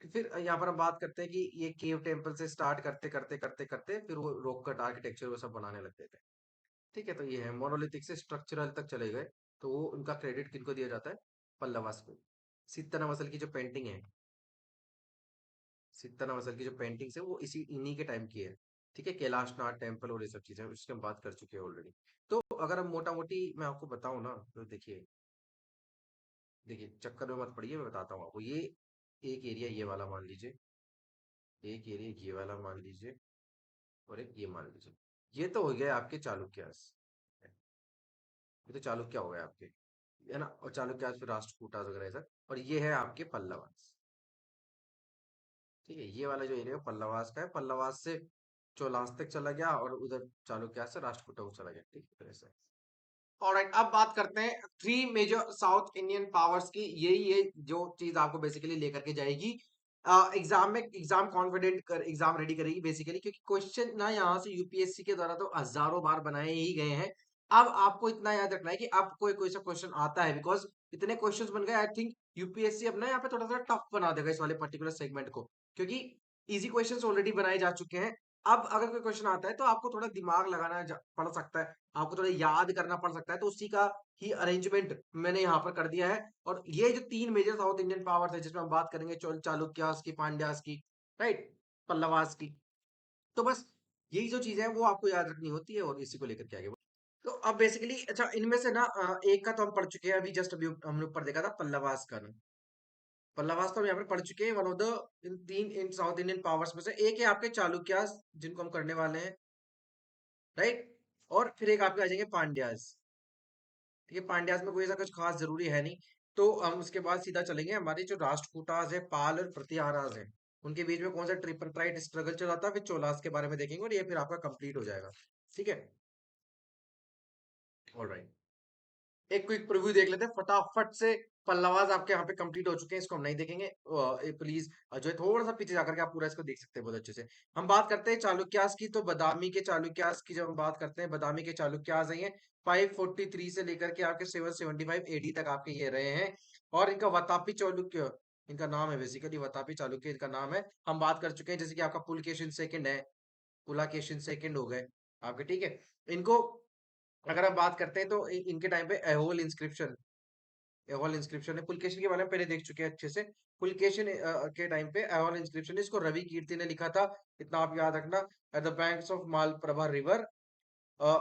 फिर यहाँ पर हम बात करते हैं कि ये केव टेम्पल से स्टार्ट करते करते करते करते फिर वो रॉक कट आर्किटेक्चर वो सब बनाने लगते थे। ठीक है, तो ये है मोनोलिथिक से स्ट्रक्चरल तक चले गए। तो वो उनका क्रेडिट किनको दिया जाता है, पल्लवास को। सित्तन मसल की जो पेंटिंग है, सित्तन मसल की जो पेंटिंग्स है वो इसी इन्हीं के टाइम की है। ठीक है, कैलाश नाथ टेम्पल और ये सब चीजें उसकी हम बात कर चुके हैं ऑलरेडी। तो अगर हम मोटा मोटी मैं आपको बताऊं ना, तो देखिए, देखिए चक्कर में मत पड़िए, मैं बताता हूँ आपको। ये एक एरिया ये वाला मान लीजिए, एक एरिया ये वाला मान लीजिए, और एक ये मान लीजिए। ये तो हो गया आपके चालुक्यास, ये तो चालुक्य हो गए आपके, है ना। और चालुक्य फिर राष्ट्रकूटास वगैरह सर, और ये है आपके पल्लवास। ठीक है, ये वाला जो एरिया है पल्लवास का है, पल्लवास से चोलास तक चला गया, और उधर चालुक्य से राष्ट्रकूटा को चला गया। ठीक है, ऐसे। ऑलराइट, अब बात करते हैं three major South Indian powers की। यही ये जो चीज आपको बेसिकली लेकर के जाएगी एग्जाम में, एग्जाम कॉन्फिडेंट कर एग्जाम रेडी करेगी बेसिकली, क्योंकि क्वेश्चन ना यहाँ से यूपीएससी के द्वारा तो हजारों बार बनाए ही गए हैं। अब आपको इतना याद रखना है कि अब कोई कोई सा क्वेश्चन आता है, बिकॉज इतने क्वेश्चंस बन गए, आई थिंक यूपीएससी अब ना यहाँ पे थोड़ा सा टफ बना देगा इस वाले पर्टिकुलर सेगमेंट को, क्योंकि इजी क्वेश्चंस ऑलरेडी बनाए जा चुके हैं। अब अगर कोई क्वेश्चन आता है तो आपको थोड़ा दिमाग लगाना पड़ सकता है, आपको थोड़ा याद करना पड़ सकता है, तो उसी का ही अरेंजमेंट मैंने यहाँ पर कर दिया है। और ये जो तीन मेजर साउथ इंडियन पावर्स है जिसमें हम बात करेंगे, चालुक्यास की, पांड्यास की, राइट, पल्लवास की, तो बस यही जो चीजें हैं वो आपको याद रखनी होती है, और इसी को लेकर के आगे तो अब बेसिकली अच्छा, इनमें से ना एक का तो हम पढ़ चुके हैं, अभी जस्ट अभी हमने ऊपर देखा था पल्लवास का ना। पल्लवास तो हम यहाँ पे पढ़ चुके हैं, वन ऑफ द इन तीन इन साउथ इंडियन पावर्स में से एक है आपके चालुक्यास, जिनको हम करने वाले हैं, राइट। और फिर एक आपके आ जाएंगे पांड्यास। ठीक है, पांड्यास में कोई ऐसा कुछ खास जरूरी है नहीं। तो हम उसके बाद सीधा चलेंगे हमारे जो राष्ट्रकूटास है, पाल और प्रतिहारास है, उनके बीच में कौन सा ट्राइट स्ट्रगल चल रहा था, फिर चोलास के बारे में देखेंगे, और ये फिर आपका कंप्लीट हो जाएगा। ठीक है, ऑलराइट। एक क्विक प्रीव्यू देख लेते हैं फटाफट से। पल्लवास आपके यहाँ पे कंप्लीट हो चुके हैं, इसको हम नहीं देखेंगे, प्लीज जो है थोड़ा सा पीछे जाकर के आप पूरा इसको देख सकते हैं बहुत अच्छे से। हम बात करते हैं चालुक्यास की, तो बादामी के चालुक्यास की जब हम बात करते हैं, बादामी के चालुक्यास है ये 543 से लेकर के आपके 775 एडी तक आपके ये रहे हैं। और इनका वतापी चालुक्य इनका नाम है, बेसिकली वतापी चालुक्य इनका नाम है। हम बात कर चुके हैं जैसे कि आपका पुलकेशिन सेकंड है, पुलाकेशिन सेकंड हो गए आपके। ठीक है, इनको अगर हम बात करते हैं तो इनके टाइम पे एहोल इंस्क्रिप्शन, एहोल इंस्क्रिप्शन है, पुलकेशिन के बारे में पहले देख चुके हैं अच्छे से। पुलकेशिन के टाइम पे एहोल इंस्क्रिप्शन, इसको रवि कीर्ति ने लिखा था, इतना आप याद रखना, at the banks of Malaprabha river,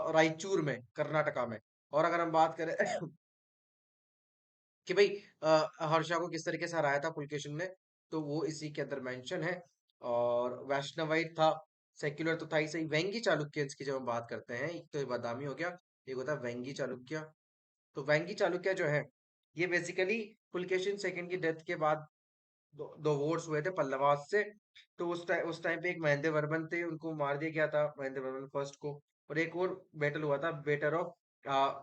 Raichur में, कर्नाटका में। और अगर हम बात करें कि भाई हर्षा को किस तरीके से हराया था पुलकेशिन ने, तो वो इसी के अंदर मेंशन है। और वैष्णवाइट था, सेक्युलर तो था ही सही। वेंगी चालुक्य की जब हम बात करते हैं, एक तो ये बादामी हो गया, एक होता है वेंगी चालुक्य। तो वेंगी चालुक्य जो है, ये बेसिकली पुलकेशिन सेकंड की डेथ के बाद दो वोट्स हुए थे पल्लवास से। तो उस टाइम पे एक महेंद्र वर्मन थे, उनको मार दिया गया था, महेंद्र वर्मन फर्स्ट को। और एक और बैटल हुआ था, बेटर ऑफ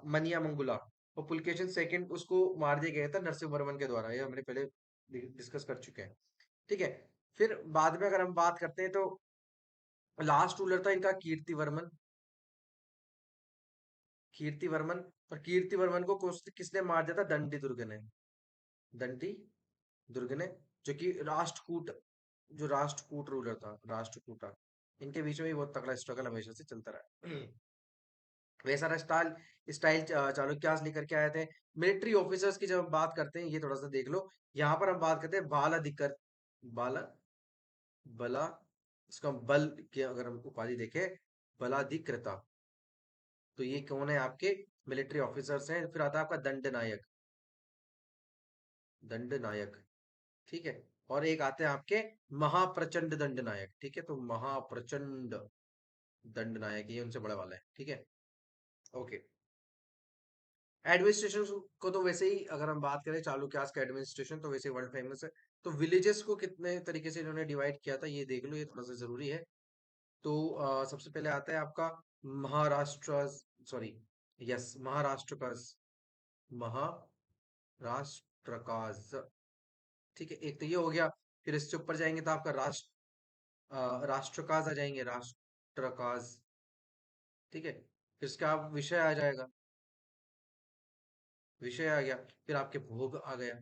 मनिया मंगुला, और पुलकेशिन सेकंड, उसको मार दिया गया था नरसिंह वर्मन के द्वारा। ये हमने पहले डिस्कस कर चुके हैं। ठीक है। फिर बाद में अगर हम बात करते हैं तो लास्ट रूलर था इनका कीर्तिवर्मन। कीर्तिवर्मन, और कीर्तिवर्मन को किसने मार दिया था? दंडी दुर्ग ने। दंडी दुर्ग ने, जो कि राष्ट्रकूट, जो राष्ट्रकूट रूलर था, राष्ट्रकूटा। इनके बीच में भी बहुत तगड़ा स्ट्रगल हमेशा से चलता रहा। वे सारा स्टाइल स्टाइल चालुक्यास लेकर के आए थे। मिलिट्री ऑफिसर्स की जब हम बात करते हैं, ये थोड़ा सा देख लो। यहाँ पर हम बात करते हैं बाल अधिकर, बाला, बला, इसका बल की अगर हम उपाधि देखें, बलाधिकृता। तो ये कौन है? आपके मिलिट्री ऑफिसर्स हैं। फिर आता है आपका दंड नायक, दंड नायक। ठीक है। और एक आते हैं आपके महाप्रचंड दंड नायक। ठीक है, तो महाप्रचंड दंड नायक ये उनसे बड़ा वाला है। ठीक है। ओके। एडमिनिस्ट्रेशन को तो वैसे ही अगर हम बात करें, चालुक्यास का एडमिनिस्ट्रेशन तो वैसे वर्ल्ड फेमस है। तो विलेजेस को कितने तरीके से इन्होंने डिवाइड किया था, ये देख लो, ये थोड़ा सा जरूरी है। तो सबसे पहले आता है आपका महाराष्ट्र, सॉरी, यस, महाराष्ट्र का, महाराष्ट्र का, ठीक है, एक तो ये हो गया। फिर इससे ऊपर जाएंगे तो आपका राष्ट्रकाज आ जाएंगे, राष्ट्रकाज। ठीक है। फिर इसका आप विषय आ जाएगा, विषय आ गया। फिर आपके भोग आ गया।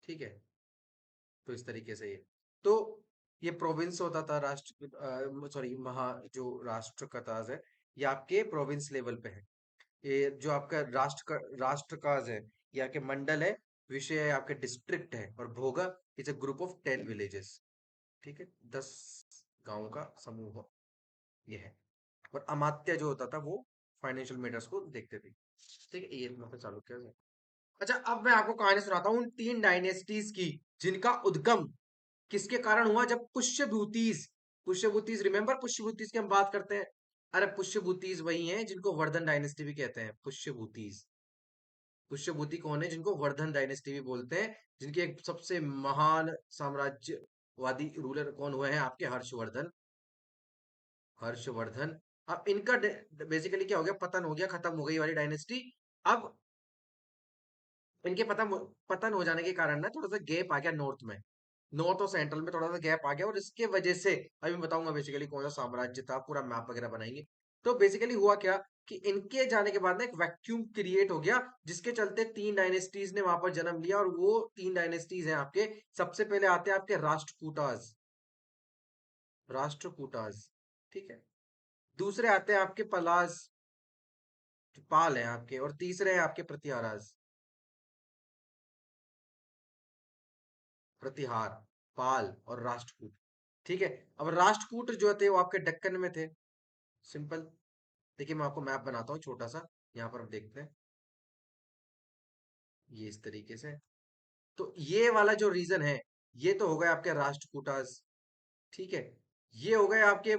ठीक है। तो इस तरीके से ये, तो ये प्रोविंस होता था, राष्ट्र, सॉरी, जो राष्ट्र का ताज है, ये आपके प्रोविंस लेवल पे है। ये जो आपका राष्ट्र काज है, ये आपके मंडल है। विषय है आपके डिस्ट्रिक्ट है। और भोगा is a group of 10 villages. ठीक है, 10 गांवों का समूह ये है। और अमात्य जो होता था वो फाइनेंशियल मैटर्स को देखते थे। ठीक है, ये मतलब चालू किया जाए। अच्छा, अब मैं आपको कहानी सुनाता हूँ उन 3 डायनेस्टीज की, जिनका उद्गम किसके कारण हुआ? जब पुष्यभूतिज, पुष्यभूतिज रिमेंबर, पुष्यभूतिज की हम बात करते हैं। अरे पुष्यभूतिज वही हैं जिनको वर्धन डायनेस्टी भी कहते हैं, पुष्यभूतिज। पुष्यभूति कौन है? जिनको वर्धन डायनेस्टी भी बोलते हैं। जिनके एक सबसे महान साम्राज्यवादी रूलर कौन हुए हैं? आपके हर्षवर्धन, हर्षवर्धन। अब इनका बेसिकली क्या हो गया? पतन हो गया, खत्म हो गई वाली डायनेस्टी। अब इनके पतन हो जाने के कारण ना थोड़ा सा गैप आ गया नॉर्थ में, नॉर्थ और सेंट्रल में थोड़ा सा गैप आ गया। और इसके वजह से अभी मैं बताऊंगा बेसिकली कौन सा साम्राज्य था, पूरा मैप वगैरह बनाएंगे। तो बेसिकली हुआ क्या कि इनके जाने के बाद ना एक वैक्यूम क्रिएट हो गया, जिसके चलते 3 डायनेस्टीज ने वहां पर जन्म लिया। और वो 3 डायनेस्टीज हैं आपके। सबसे पहले आते हैं आपके राष्ट्रकूटाज, राष्ट्रकूटाज। ठीक है। दूसरे आते हैं आपके पलाज, जो पाल हैं आपके। और तीसरे हैं आपके प्रतिहाराज, प्रतिहार, पाल और राष्ट्रकूट। ठीक है। अब राष्ट्रकूट जो थे वो आपके दक्कन में थे। सिंपल। देखिए मैं आपको मैप बनाता हूँ छोटा सा, यहाँ पर हम देखते हैं, ये इस तरीके से। तो ये वाला जो रीजन है, ये तो हो गए आपके राष्ट्रकूटास। ठीक है। ये हो गए आपके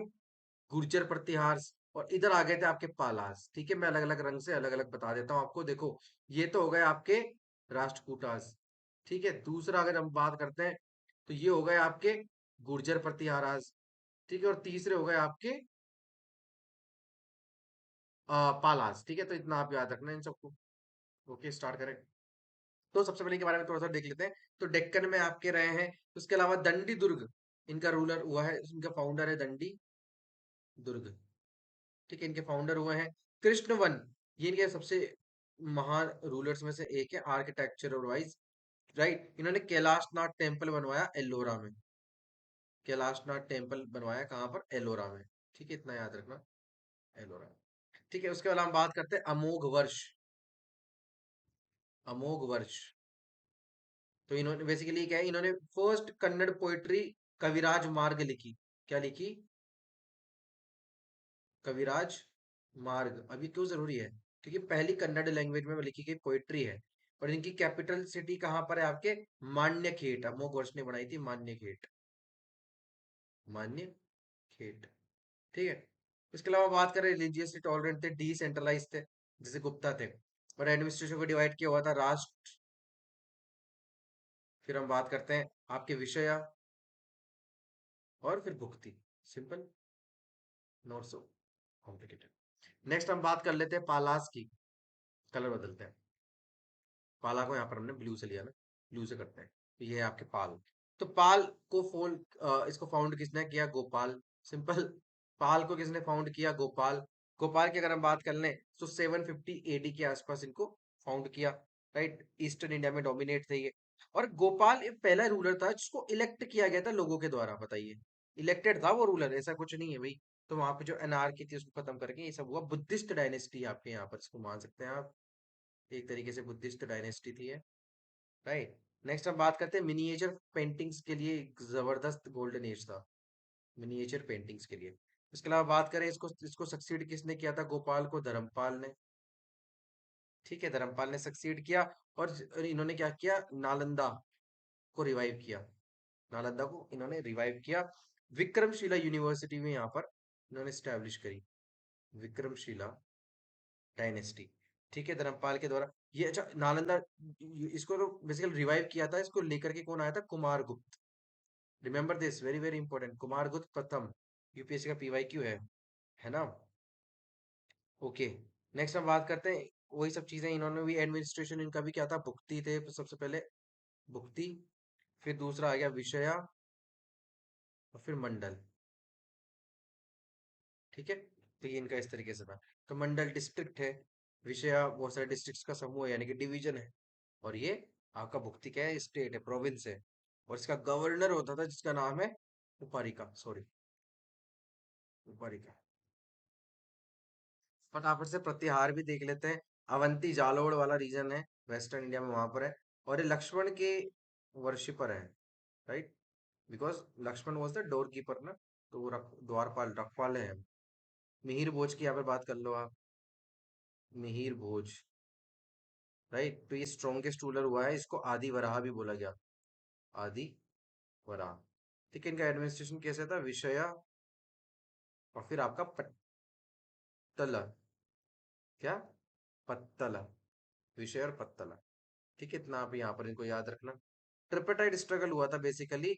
गुर्जर प्रतिहार। और इधर आ गए थे आपके पालास। ठीक है, मैं अलग अलग रंग से अलग अलग बता देता हूँ आपको। देखो, ये तो हो गए आपके राष्ट्रकूटास। ठीक है। दूसरा अगर हम बात करते हैं तो ये हो गए आपके गुर्जर प्रतिहारास। ठीक है। और तीसरे हो गए आपके पालास। ठीक है, तो इतना आप याद रखना इन सबको। ओके, स्टार्ट करें। तो सबसे पहले के बारे में थोड़ा सा देख लेते हैं। तो डेक्कन में आपके रहे हैं। उसके अलावा दंडी दुर्ग, इनका रूलर हुआ है, इनका फाउंडर है दंडी दुर्ग। ठीक है, इनके फाउंडर हुए हैं कृष्णवन। ये इनके सबसे महान रूलर्स में से एक है, आर्किटेक्चर वाइज। राइट, इन्होंने कैलाशनाथ टेम्पल बनवाया एल्लोरा में। कैलाशनाथ टेम्पल बनवाया कहाँ पर? एलोरा में। ठीक है, इतना याद रखना, एलोरा। ठीक है। उसके बाद हम बात करते हैं अमोघ वर्ष, अमोघ वर्ष। तो इन्होंने बेसिकली क्या है, इन्होंने फर्स्ट कन्नड़ पोएट्री कविराज मार्ग लिखी। क्या लिखी? कविराज मार्ग। अब ये क्यों जरूरी है? क्योंकि पहली कन्नड़ लैंग्वेज में लिखी गई पोएट्री है। और इनकी कैपिटल सिटी कहाँ पर है आपके? मान्य खेट। अमोघ वर्ष ने बनाई थी मान्य खेट, मान्य खेट। ठीक है। इसके अलावा बात करें, रिलीजियसली टॉलरेंट थे, डिसेंट्रलाइज थे, जैसे गुप्ता थे। और एडमिनिस्ट्रेशन को डिवाइड किया हुआ था, राष्ट्र, फिर हम बात करते हैं आपके विषया और फिर भुक्ति। Simple, not so complicated. Next हम बात कर लेते हैं पालास की। कलर बदलते हैं। पाला को यहाँ पर हमने ब्लू से लिया ना, ब्लू से करते हैं। तो ये है आपके पाल। तो पाल को इसको फाउंड किसने किया? गोपाल। सिंपल। पाल को किसने फाउंड किया? गोपाल। गोपाल की अगर हम बात कर लें तो 750 एडी के आसपास इनको फाउंड किया। राइट, ईस्टर्न इंडिया में डोमिनेट थे ये। और गोपाल एक पहला रूलर था जिसको इलेक्ट किया गया था लोगों के द्वारा। बताइए, इलेक्टेड था वो रूलर, ऐसा कुछ नहीं है भाई। तो वहां पे जो एनार्की थी उसको खत्म करके ये सब हुआ। बुद्धिस्ट डायनेस्टी आपके यहाँ पर इसको मान सकते हैं आप, एक तरीके से बुद्धिस्ट डायनेस्टी थी है। राइट। नेक्स्ट हम बात करते हैं मिनिएचर पेंटिंग्स के लिए एक जबरदस्त गोल्डन एज था, मिनिएचर पेंटिंग्स के लिए। इसके अलावा बात करें इसको इसको सक्सीड किसने किया था? गोपाल को धर्मपाल ने। ठीक है, धर्मपाल ने सक्सीड किया। और इन्होंने क्या किया? नालंदा को रिवाइव किया। नालंदा को इन्होंने रिवाइव किया। विक्रमशिला यूनिवर्सिटी में यहाँ पर इन्होंने स्टैब्लिश करी, विक्रमशिला डायनेस्टी। ठीक है, धर्मपाल के द्वारा ये। अच्छा, नालंदा इसको तो बेसिकली रिवाइव किया था, इसको लेकर के कौन आया था? Kumaragupta. Remember this, very very important, Kumaragupta प्रथम। यूपीएससी का पीवाईक्यू है ना? ओके। नेक्स्ट हम बात करते हैं वही सब चीजें, इन्होंने भी एडमिनिस्ट्रेशन इनका भी क्या था? भुक्ति थे सबसे पहले, भुक्ति। फिर दूसरा आ गया विषया, और फिर मंडल। ठीक है, तो ये इनका इस तरीके से था। तो मंडल डिस्ट्रिक्ट है, विषया बहुत सारे डिस्ट्रिक्ट्स का समूह है यानी कि डिवीजन है, और ये आपका भुक्ति क्या है? स्टेट है, प्रोविंस है। और इसका गवर्नर होता था जिसका नाम है उपारिका, सॉरी, उपारिका। फटाफट से प्रतिहार भी देख लेते हैं। अवंती जालोर वाला रीजन है, वेस्टर्न इंडिया में, वहां पर है। और ये लक्ष्मण के वर्शिपर है। Right, because Lakshman was the doorkeeper ना, तो वो द्वारपाल, रखवाले हैं। मिहिर भोज की यहाँ पे बात कर लो आप, मिहिर भोज। राइट, तो ये स्ट्रॉन्गेस्ट रूलर हुआ है, इसको आदि वराह भी बोला गया, आदि वराह। ठीक है, इनका एडमिनिस्ट्रेशन कैसे था? विषया, और फिर आपका पत्तला। क्या? पत्तला, विषय और पत्तला। ठीक है, इतना आप यहाँ पर इनको याद रखना। ट्रिपटाइड स्ट्रगल हुआ था बेसिकली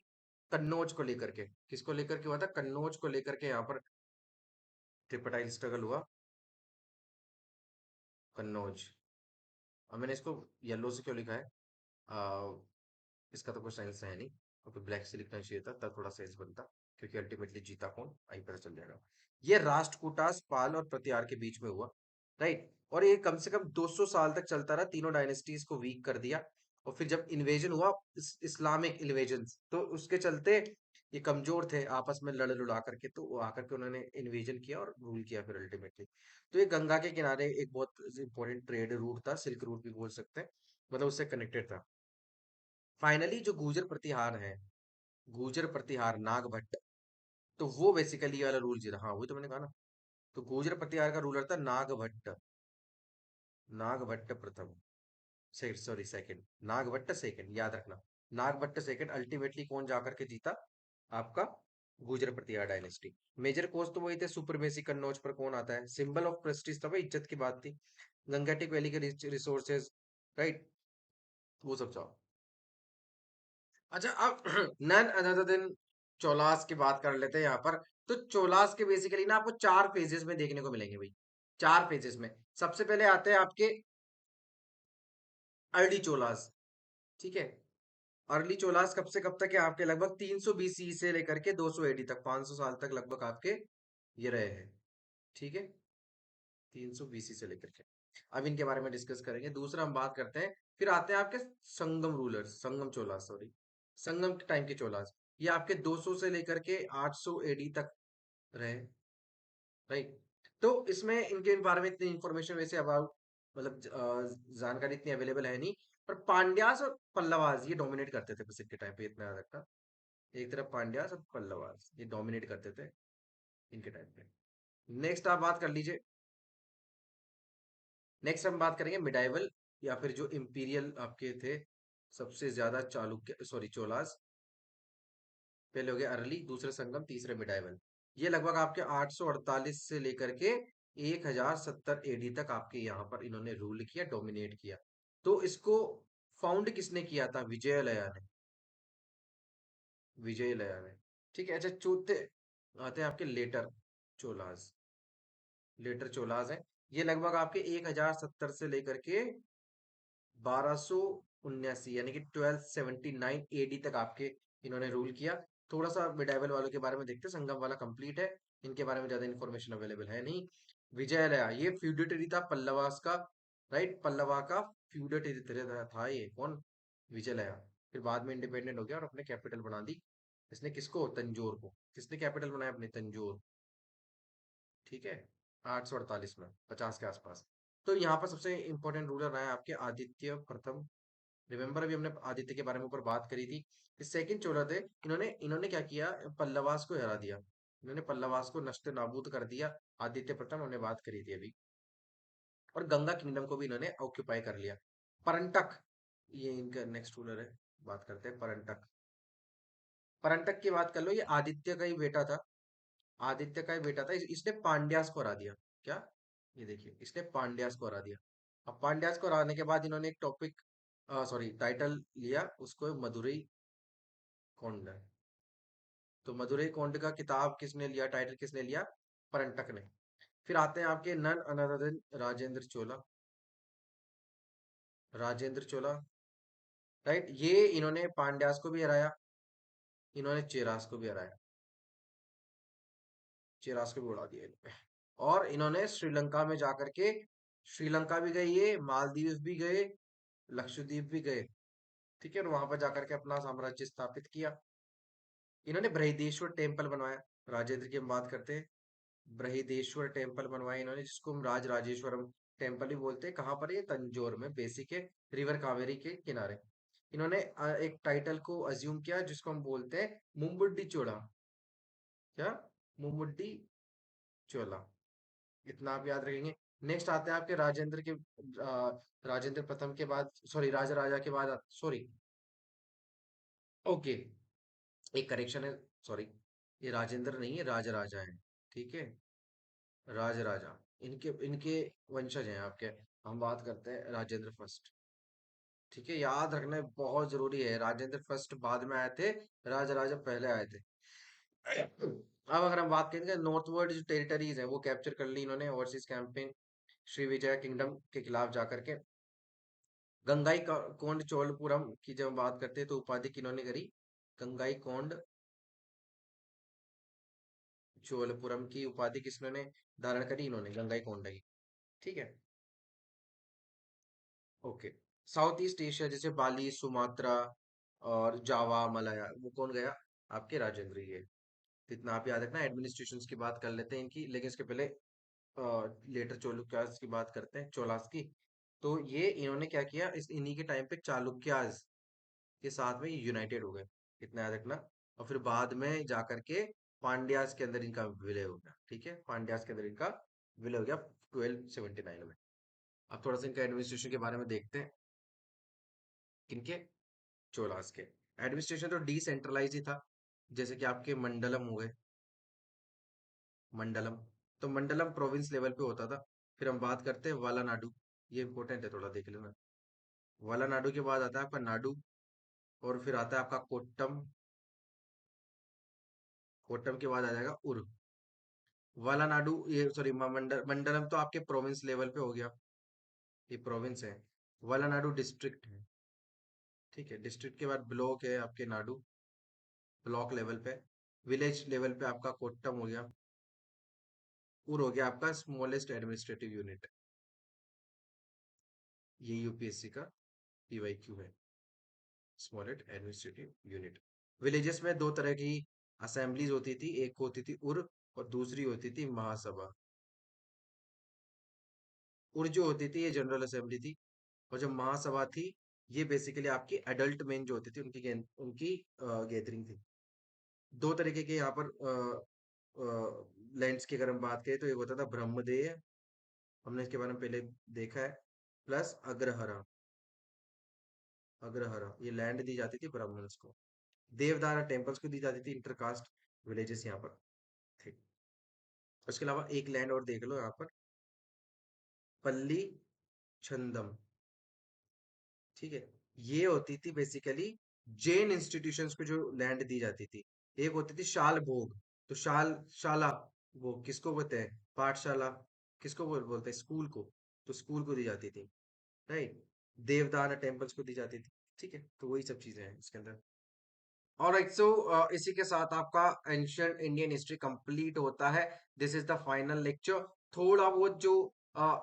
कन्नौज को लेकर के। किसको लेकर के हुआ था? कन्नौज को लेकर के यहाँ पर ट्रिपटाइड स्ट्रगल हुआ, कन्नौज। अब मैंने इसको येलो से क्यों लिखा है? इसका तो कोई सेंस है नहीं, क्योंकि ब्लैक से लिखना चाहिए था, तब थोड़ा सेंस बनता। क्योंकि अल्टीमेटली जीता कौन, आई पता चल जाएगा। ये राष्ट्रकूटास, पाल और प्रतिहार के बीच में हुआ। राइट, और ये कम से कम 200 साल तक चलता रहा, तीनों डायनेस्टीज को वीक कर दिया। और फिर जब इन्वेजन हुआ, इस्लामिक इन्वेजन, तो उसके चलते ये कमजोर थे, आपस में लड़ लुड़ा करके, तो वो आकर के उन्होंने इन्वेजन किया और रूल किया फिर अल्टीमेटली। तो ये गंगा के किनारे एक बहुत इंपॉर्टेंट ट्रेड रूट था, सिल्क रूट भी बोल सकते हैं, मतलब उससे कनेक्टेड था। फाइनली जो गुर्जर प्रतिहार है, गुर्जर प्रतिहार नागभट्ट, तो वो बेसिकली वाला रूल जीता। हाँ, वही तो मैंने कहा ना। तो गुर्जर प्रतिहार का रूलर था नागभट्ट, नागभट्ट प्रथम, सॉरी सेकंड, नागभट्ट सेकंड, याद रखना। नागभट्ट सेकंड। अल्टीमेटली कौन जाकर के जीता? आपका गुर्जर प्रतिहार डायनेस्टी। मेजर कोर्स तो वही थे, सुपरमेसी कन्नौज पर कौन आता है? सिंबल ऑफ प्रेस्टीज था भाई, इज्जत की बात थी। गंगेटिक वैली के रिसोर्सेज। राइट, वो सब चाहो। अच्छा, अब नन अदर देन चोलास की बात कर लेते हैं यहाँ पर। तो चोलास के बेसिकली ना आपको 4 फेजेस में देखने को मिलेंगे भाई, 4 फेजेस में। सबसे पहले आते हैं आपके अर्ली चोलास। ठीक है, अर्ली चोलास कब से कब तक है आपके? लगभग 300 बीसी से लेकर के 200 एडी तक, 500 साल तक लगभग आपके ये रहे हैं। ठीक है, 300 बीसी से लेकर के। अब इनके बारे में डिस्कस करेंगे। दूसरा हम बात करते हैं, फिर आते हैं आपके संगम रूलर्स, संगम चोलास, सॉरी, संगम टाइम के चोलास। ये आपके 200 से लेकर के 800 एडी तक रहे। राइट, तो इसमें इनके बारे में इतनी इंफॉर्मेशन वैसे अबाउट, मतलब जानकारी इतनी अवेलेबल है नहीं। पर पांड्यास और पल्लवास ये डोमिनेट करते थे बस इनके टाइम पे, इतना याद रखना। एक तरफ पांड्यास और पल्लवास ये डोमिनेट करते थे इनके टाइम पे। नेक्स्ट आप बात कर लीजिए। नेक्स्ट हम बात करेंगे मिडाइवल, या फिर जो इंपीरियल आपके थे सबसे ज्यादा, चालुक्य, सॉरी, चोलास। पहले हो गया अर्ली, दूसरे संगम, तीसरे मिडाइवल। ये लगभग आपके 848 से लेकर के 1070 एडी तक आपके यहाँ पर इन्होंने रूल किया, डोमिनेट किया। तो इसको फाउंड किसने किया था? विजयालया ने। विजयलया में। ठीक है, अच्छा चौथे आते हैं आपके लेटर चोलास। लेटर चोलास है, ये लगभग आपके 1070 से लेकर के 1279 यानी कि 1279 एडी तक आपके इन्होंने रूल किया। थोड़ा सा मिडाइवल वालों के बारे में देखते हैं, संगम वाला कंप्लीट है, इनके बारे में ज्यादा इन्फॉर्मेशन अवेलेबल है नहीं। विजयलया ये फ्यूडेटरी था पल्लवास का, राइट, पल्लवा का फ्यूडेटरी था ये कौन, विजयलया। फिर बाद में इंडिपेंडेंट हो गया और अपने कैपिटल बना दी इसने, किसको, तंजोर को। किसने कैपिटल बनाया अपने, तंजोर। ठीक है, 848 में, 50 के आसपास। तो यहाँ पर सबसे इंपॉर्टेंट रूलर रहा है आपके आदित्य प्रथम। रिमेंबर अभी हमने आदित्य के बारे में ऊपर बात करी थी। सेकंड चोला थे, इन्होंने इन्होंने क्या किया, पल्लवास को हरा दिया, इन्होंने पल्लवास को नष्ट नाबूद कर दिया। आदित्य प्रथम हमने बात करी थी अभी। और गंगा किंगडम को भी इन्होंने ऑक्यूपाई कर लिया। परंटक, ये इनका नेक्स्ट रूलर है, बात करते हैं परंटक। परंटक की बात कर लो, ये आदित्य का ही बेटा था, आदित्य का ही बेटा था, इसने पांड्यास को हरा दिया। क्या, ये देखिए, इसने पांड्यास को हरा दिया। अब पांड्यास को हराने के बाद इन्होंने एक टॉपिक, सॉरी टाइटल लिया, उसको मदुरई कौंड। तो मदुरई कौंड का किताब किसने लिया, टाइटल किसने लिया, परंटक ने। फिर आते हैं आपके नन अनदर देन राजेंद्र चोला। राजेंद्र चोला, राइट, ये इन्होंने पांड्यास को भी हराया, इन्होंने चेरास को भी हराया, चेरास को भी उड़ा दिया इन्होंने। और इन्होंने श्रीलंका में जाकर के, श्रीलंका भी गए ये, मालदीव भी गए, लक्षद्वीप भी गए। ठीक है, और वहां पर जाकर के अपना साम्राज्य स्थापित किया। इन्होंने बृहदेश्वर टेम्पल बनवाया, राजेंद्र की हम बात करते हैं। बृहदेश्वर टेम्पल बनवाया इन्होंने, जिसको हम राज राजेश्वरम टेम्पल भी बोलते हैं। कहाँ पर, ये तंजोर में, बेसिक है, रिवर कावेरी के किनारे। इन्होंने एक टाइटल को अज्यूम किया जिसको हम बोलते हैं मुम्बुड्डी चोला। क्या, मुम्बुड्डी चोला, इतना आप याद रखेंगे। नेक्स्ट आते हैं आपके राजेंद्र के, राजेंद्र प्रथम के बाद, सॉरी राजा राजा के बाद, सॉरी, ओके, एक करेक्शन है, सॉरी, ये राजेंद्र नहीं है, राज राजा है। ठीक है, राज राजा, इनके इनके वंशज हैं आपके। हम बात करते हैं राजेंद्र फर्स्ट। ठीक है, याद रखना बहुत जरूरी है, राजेंद्र फर्स्ट बाद में आए थे, राजा राजा पहले आए थे। अब अगर हम बात करेंगे, नॉर्थवर्ड जो टेरिटरीज है वो कैप्चर कर ली इन्होंने overseas campaign, Shri Vijay kingdom के खिलाफ जाकर के। गंगाई कोंड चोलपुरम की जब हम बात करते हैं तो उपाधि किन्होंने करी, गंगाई कोंड चोलपुरम की उपाधि किसने धारण करी, इन्होंने, गंगाई कोंडा की। ठीक है, ओके। साउथ ईस्ट एशिया जैसे बाली, सुमात्रा और जावा, मलाया, वो कौन गया, आपके राजेंद्र ही है। तो इतना आप याद रखना। एडमिनिस्ट्रेशन की बात कर लेते हैं इनकी, लेकिन इसके पहले लेटर चालुक्यास की बात करते हैं, चोलास की। तो ये इन्होंने क्या किया, इस इन्हीं के टाइम पे चालुक्यास के साथ में यूनाइटेड हो गए, इतना याद रखना। और फिर बाद में जाकर के पांड्यास के अंदर इनका विलय हो गया। ठीक है, पांड्यास के अंदर इनका विलय हो गया 1279 में। अब थोड़ा सा इनका एडमिनिस्ट्रेशन के बारे में देखते हैं, किनके, चोलास के। एडमिनिस्ट्रेशन तो डिसेंट्रलाइज ही था, जैसे कि आपके मंडलम हुए, मंडलम, तो मंडलम प्रोविंस लेवल पे होता था। फिर हम बात करते हैं वालानाडु, ये इंपॉर्टेंट है, थोड़ा देख लेना। वालानाडु के बाद आता है आपका नाडु, और फिर आता है आपका कोट्टम, कोट्टम के बाद आ जाएगा उर। वालानाडु, ये सॉरी, मंडलम तो आपके प्रोविंस लेवल पे हो गया, ये प्रोविंस है। वालानाडु डिस्ट्रिक्ट है। ठीक है, डिस्ट्रिक्ट के बाद ब्लॉक है आपके नाडु, ब्लॉक लेवल पे। विलेज लेवल पे आपका कोट्टम हो गया। उर हो गया आपका स्मॉलेस्ट एडमिनिस्ट्रेटिव यूनिट। ये यूपीएससी का पीवाईक्यू है, स्मॉलेस्ट एडमिनिस्ट्रेटिव यूनिट। विलेजेस में दो तरह की असेंबलीज होती थी, एक होती थी उर और दूसरी होती थी महासभा। उर जो होती थी ये जनरल असेंबली थी, और जो महासभा थी ये बेसिकली आपकी एडल्ट मेन जो होती थी उनकी गैदरिंग थी। दो तरीके के यहाँ पर लैंड्स की अगर हम बात करें तो एक होता था ब्रह्मदेय, हमने इसके बारे में पहले देखा है, प्लस अग्रहरा। अग्रहरा ये लैंड दी जाती थी ब्राह्मण्स को। देवदारा टेम्पल्स को दी जाती थी, इंटरकास्ट विलेजेस यहाँ पर थे। उसके अलावा एक लैंड और देख लो यहाँ पर, पल्ली छंदम। ठीक है, ये होती थी बेसिकली जैन इंस्टीट्यूशंस को जो लैंड दी जाती थी, एक होती थी शाल भोग, तो शाला वो किसको बोलते हैं, पाठशाला किसको बोलते हैं, स्कूल को, तो स्कूल को दी जाती थी, राइट। देवदान टेम्पल्स को दी जाती थी, ठीक है, तो वही सब चीजें हैं इसके अंदर। ऑलराइट, सो इसी के साथ आपका एंशियंट इंडियन हिस्ट्री कंप्लीट होता है। This is the final lecture. थोड़ा बहुत जो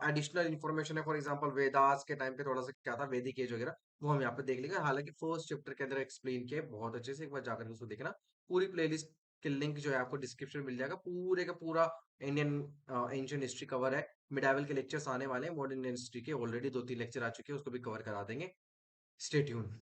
एडिशनल इंफॉर्मेशन है, फॉर एग्जांपल वेदास के टाइम पे थोड़ा सा क्या था, वैदिक एज वगैरह, वो हम यहाँ पे देख लेंगे। हालांकि फर्स्ट चैप्टर के अंदर एक्सप्लेन किया है बहुत अच्छे से, एक बार जाकर उसको देखना। पूरी प्लेलिस्ट के लिंक जो है आपको डिस्क्रिप्शन में मिल जाएगा, पूरे का पूरा इंडियन एंशियंट हिस्ट्री कवर है। मिडाइवल के लेक्चर्स आने वाले हैं, मॉडर्न इंडियन हिस्ट्री के ऑलरेडी 2-3 लेक्चर आ चुके हैं, उसको भी कवर करा देंगे। Stay tune.